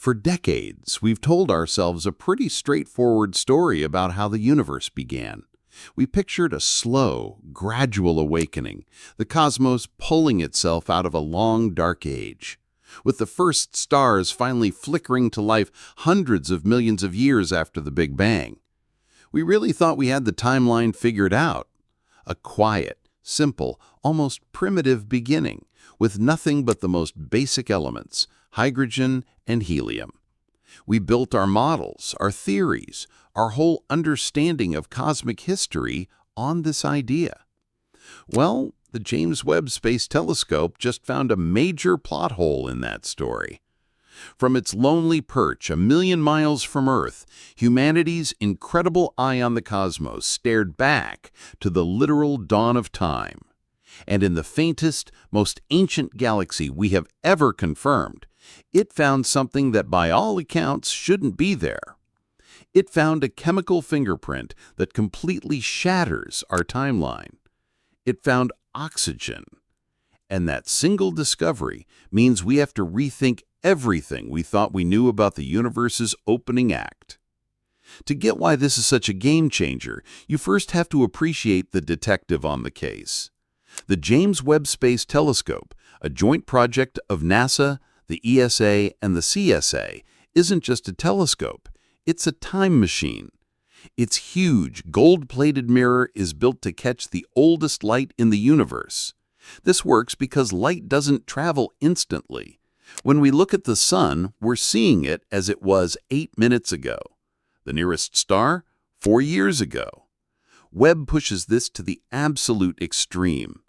For decades, we've told ourselves a pretty straightforward story about how the universe began. We pictured a slow, gradual awakening, the cosmos pulling itself out of a long, dark age, with the first stars finally flickering to life hundreds of millions of years after the Big Bang. We really thought we had the timeline figured out. A quiet, simple, almost primitive beginning, with nothing but the most basic elements, hydrogen and helium. We built our models, our theories, our whole understanding of cosmic history on this idea. Well, the James Webb Space Telescope just found a major plot hole in that story. From its lonely perch a million miles from Earth, humanity's incredible eye on the cosmos stared back to the literal dawn of time. And in the faintest, most ancient galaxy we have ever confirmed, it found something that by all accounts shouldn't be there. It found a chemical fingerprint that completely shatters our timeline. It found oxygen. And that single discovery means we have to rethink everything we thought we knew about the universe's opening act. To get why this is such a game changer, you first have to appreciate the detective on the case. The James Webb Space Telescope, a joint project of NASA, the ESA, and the CSA, isn't just a telescope, it's a time machine. Its huge, gold-plated mirror is built to catch the oldest light in the universe. This works because light doesn't travel instantly. When we look at the sun, we're seeing it as it was 8 minutes ago. The nearest star, 4 years ago. Webb pushes this to the absolute extreme.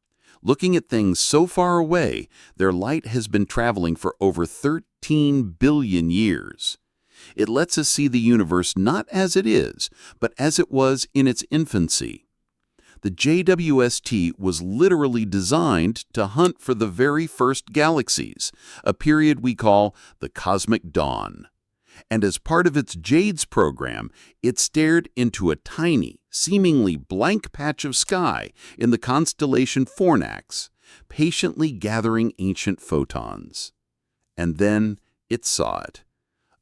Looking at things so far away, their light has been traveling for over 13 billion years. It lets us see the universe not as it is, but as it was in its infancy. The JWST was literally designed to hunt for the very first galaxies, a period we call the Cosmic Dawn. And as part of its JADES program, it stared into a tiny, seemingly blank patch of sky in the constellation Fornax, patiently gathering ancient photons. And then it saw it.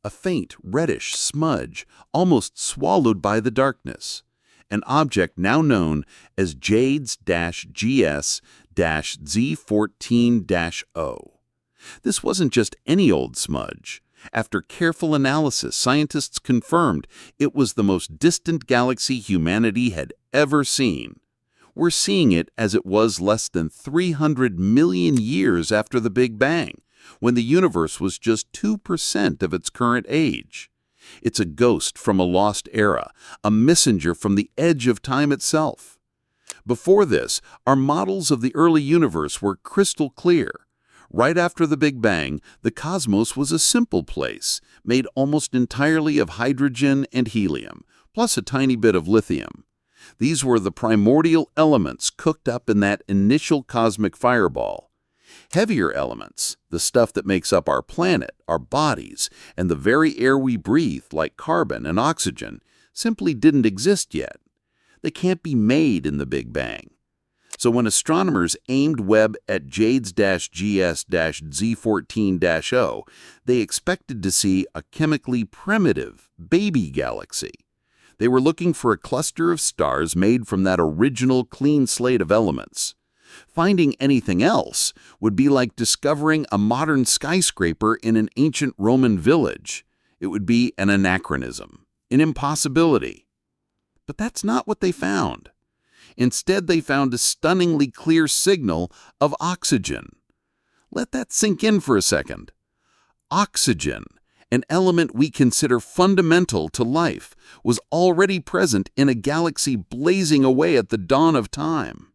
A faint, reddish smudge, almost swallowed by the darkness. An object now known as JADES-GS-Z14-0. This wasn't just any old smudge. After careful analysis, scientists confirmed it was the most distant galaxy humanity had ever seen. We're seeing it as it was less than 300 million years after the Big Bang, when the universe was just 2% of its current age. It's a ghost from a lost era, a messenger from the edge of time itself. Before this, our models of the early universe were crystal clear. Right after the Big Bang, the cosmos was a simple place, made almost entirely of hydrogen and helium, plus a tiny bit of lithium. These were the primordial elements cooked up in that initial cosmic fireball. Heavier elements, the stuff that makes up our planet, our bodies, and the very air we breathe, like carbon and oxygen, simply didn't exist yet. They can't be made in the Big Bang. So when astronomers aimed Webb at JADES-GS-Z14-0, they expected to see a chemically primitive, baby galaxy. They were looking for a cluster of stars made from that original clean slate of elements. Finding anything else would be like discovering a modern skyscraper in an ancient Roman village. It would be an anachronism, an impossibility. But that's not what they found. Instead, they found a stunningly clear signal of oxygen. Let that sink in for a second. Oxygen, an element we consider fundamental to life, was already present in a galaxy blazing away at the dawn of time.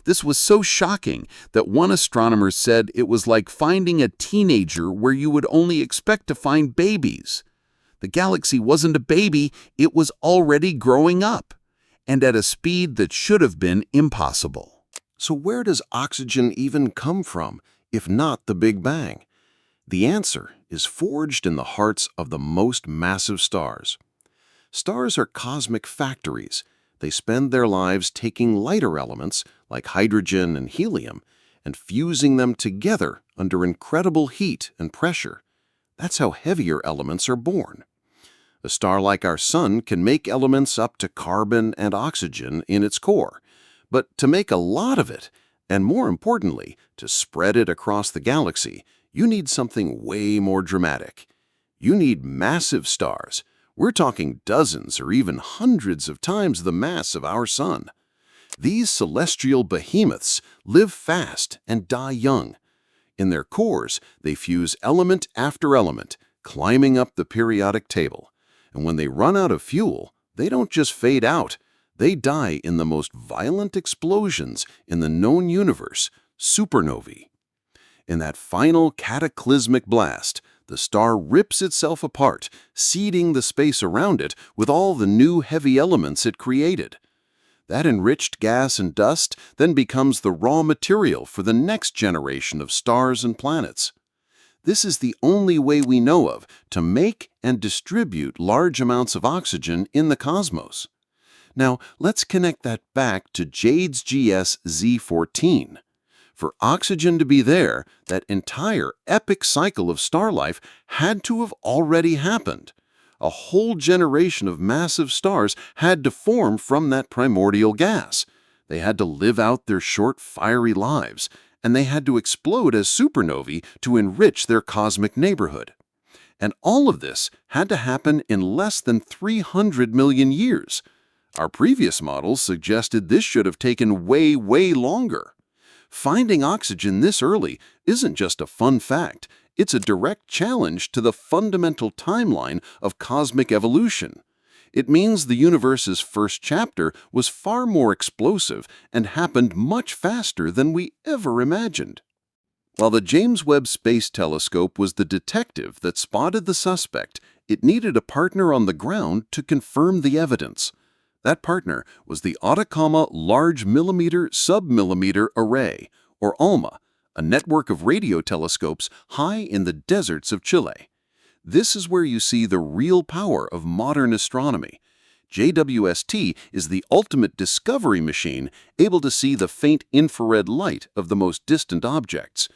This was so shocking that one astronomer said it was like finding a teenager where you would only expect to find babies. The galaxy wasn't a baby, it was already growing up, and at a speed that should have been impossible. So where does oxygen even come from, if not the Big Bang? The answer is forged in the hearts of the most massive stars. Stars are cosmic factories. They spend their lives taking lighter elements, like hydrogen and helium, and fusing them together under incredible heat and pressure. That's how heavier elements are born. A star like our Sun can make elements up to carbon and oxygen in its core. But to make a lot of it, and more importantly, to spread it across the galaxy, you need something way more dramatic. You need massive stars. We're talking dozens or even hundreds of times the mass of our Sun. These celestial behemoths live fast and die young. In their cores, they fuse element after element, climbing up the periodic table. And when they run out of fuel, they don't just fade out. They die in the most violent explosions in the known universe, supernovae. In that final cataclysmic blast, the star rips itself apart, seeding the space around it with all the new heavy elements it created. That enriched gas and dust then becomes the raw material for the next generation of stars and planets. This is the only way we know of to make and distribute large amounts of oxygen in the cosmos. Now, let's connect that back to Jade's GS Z14. For oxygen to be there, that entire epic cycle of star life had to have already happened. A whole generation of massive stars had to form from that primordial gas. They had to live out their short, fiery lives, and they had to explode as supernovae to enrich their cosmic neighborhood. And all of this had to happen in less than 300 million years. Our previous models suggested this should have taken way, way longer. Finding oxygen this early isn't just a fun fact, it's a direct challenge to the fundamental timeline of cosmic evolution. It means the universe's first chapter was far more explosive and happened much faster than we ever imagined. While the James Webb Space Telescope was the detective that spotted the suspect, it needed a partner on the ground to confirm the evidence. That partner was the Atacama Large Millimeter Submillimeter Array, or ALMA, a network of radio telescopes high in the deserts of Chile. This is where you see the real power of modern astronomy. JWST is the ultimate discovery machine, able to see the faint infrared light of the most distant objects.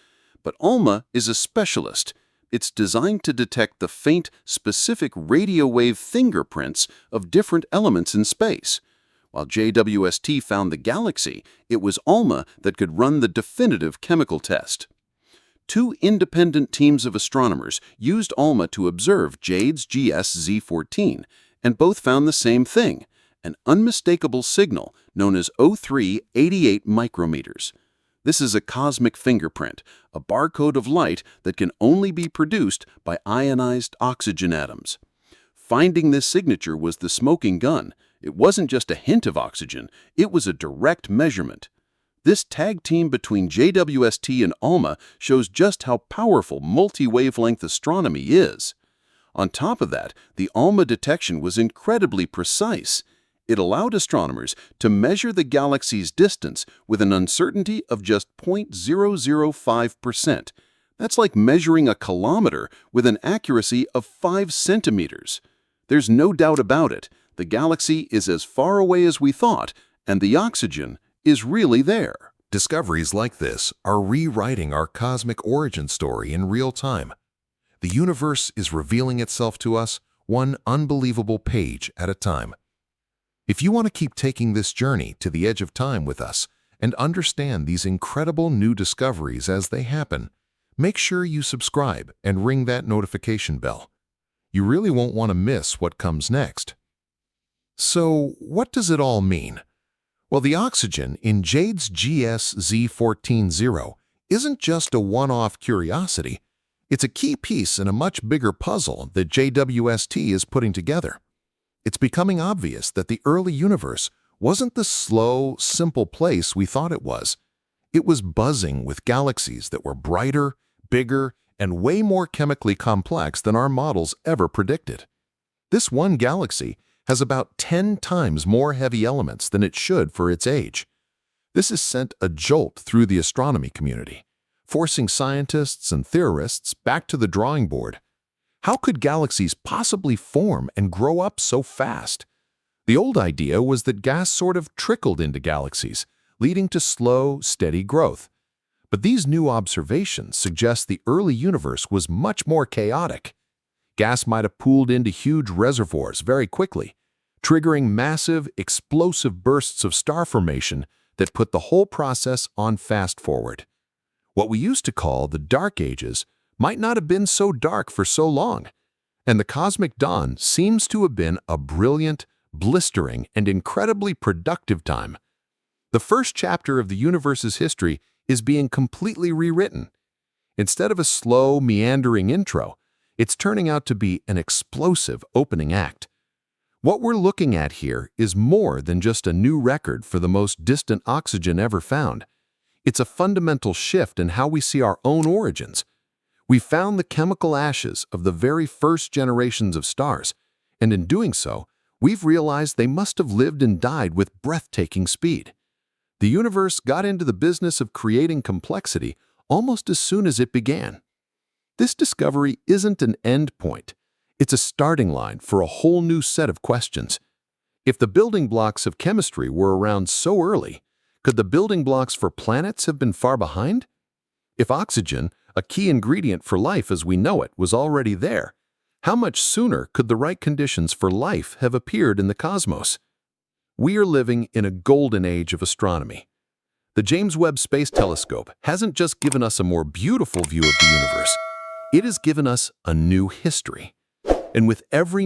But ALMA is a specialist. It's designed to detect the faint, specific radio wave fingerprints of different elements in space. While JWST found the galaxy, it was ALMA that could run the definitive chemical test. Two independent teams of astronomers used ALMA to observe Jade's GS Z14, and both found the same thing, an unmistakable signal known as O388 micrometers. This is a cosmic fingerprint, a barcode of light that can only be produced by ionized oxygen atoms. Finding this signature was the smoking gun. It wasn't just a hint of oxygen, it was a direct measurement. This tag team between JWST and ALMA shows just how powerful multi-wavelength astronomy is. On top of that, the ALMA detection was incredibly precise. It allowed astronomers to measure the galaxy's distance with an uncertainty of just 0.005%. That's like measuring a kilometer with an accuracy of 5 centimeters. There's no doubt about it. The galaxy is as far away as we thought, and the oxygen is really there. Discoveries like this are rewriting our cosmic origin story in real time. The universe is revealing itself to us one unbelievable page at a time. If you want to keep taking this journey to the edge of time with us and understand these incredible new discoveries as they happen, make sure you subscribe and ring that notification bell. You really won't want to miss what comes next. So, what does it all mean? Well, the oxygen in Jade's GS Z14-0 isn't just a one-off curiosity. It's a key piece in a much bigger puzzle that JWST is putting together. It's becoming obvious that the early universe wasn't the slow, simple place we thought it was. It was buzzing with galaxies that were brighter, bigger, and way more chemically complex than our models ever predicted. This one galaxy has about 10 times more heavy elements than it should for its age. This has sent a jolt through the astronomy community, forcing scientists and theorists back to the drawing board. How could galaxies possibly form and grow up so fast? The old idea was that gas sort of trickled into galaxies, leading to slow, steady growth. But these new observations suggest the early universe was much more chaotic. gas might have pooled into huge reservoirs very quickly, triggering massive, explosive bursts of star formation that put the whole process on fast forward. What we used to call the Dark Ages might not have been so dark for so long, and the cosmic dawn seems to have been a brilliant, blistering, and incredibly productive time. The first chapter of the universe's history is being completely rewritten. Instead of a slow, meandering intro, it's turning out to be an explosive opening act. What we're looking at here is more than just a new record for the most distant oxygen ever found. It's a fundamental shift in how we see our own origins. We found the chemical ashes of the very first generations of stars, and in doing so, we've realized they must have lived and died with breathtaking speed. The universe got into the business of creating complexity almost as soon as it began. This discovery isn't an end point. It's a starting line for a whole new set of questions. If the building blocks of chemistry were around so early, could the building blocks for planets have been far behind? If oxygen, a key ingredient for life as we know it, was already there, how much sooner could the right conditions for life have appeared in the cosmos? We are living in a golden age of astronomy. The James Webb Space Telescope hasn't just given us a more beautiful view of the universe, it has given us a new history. And with every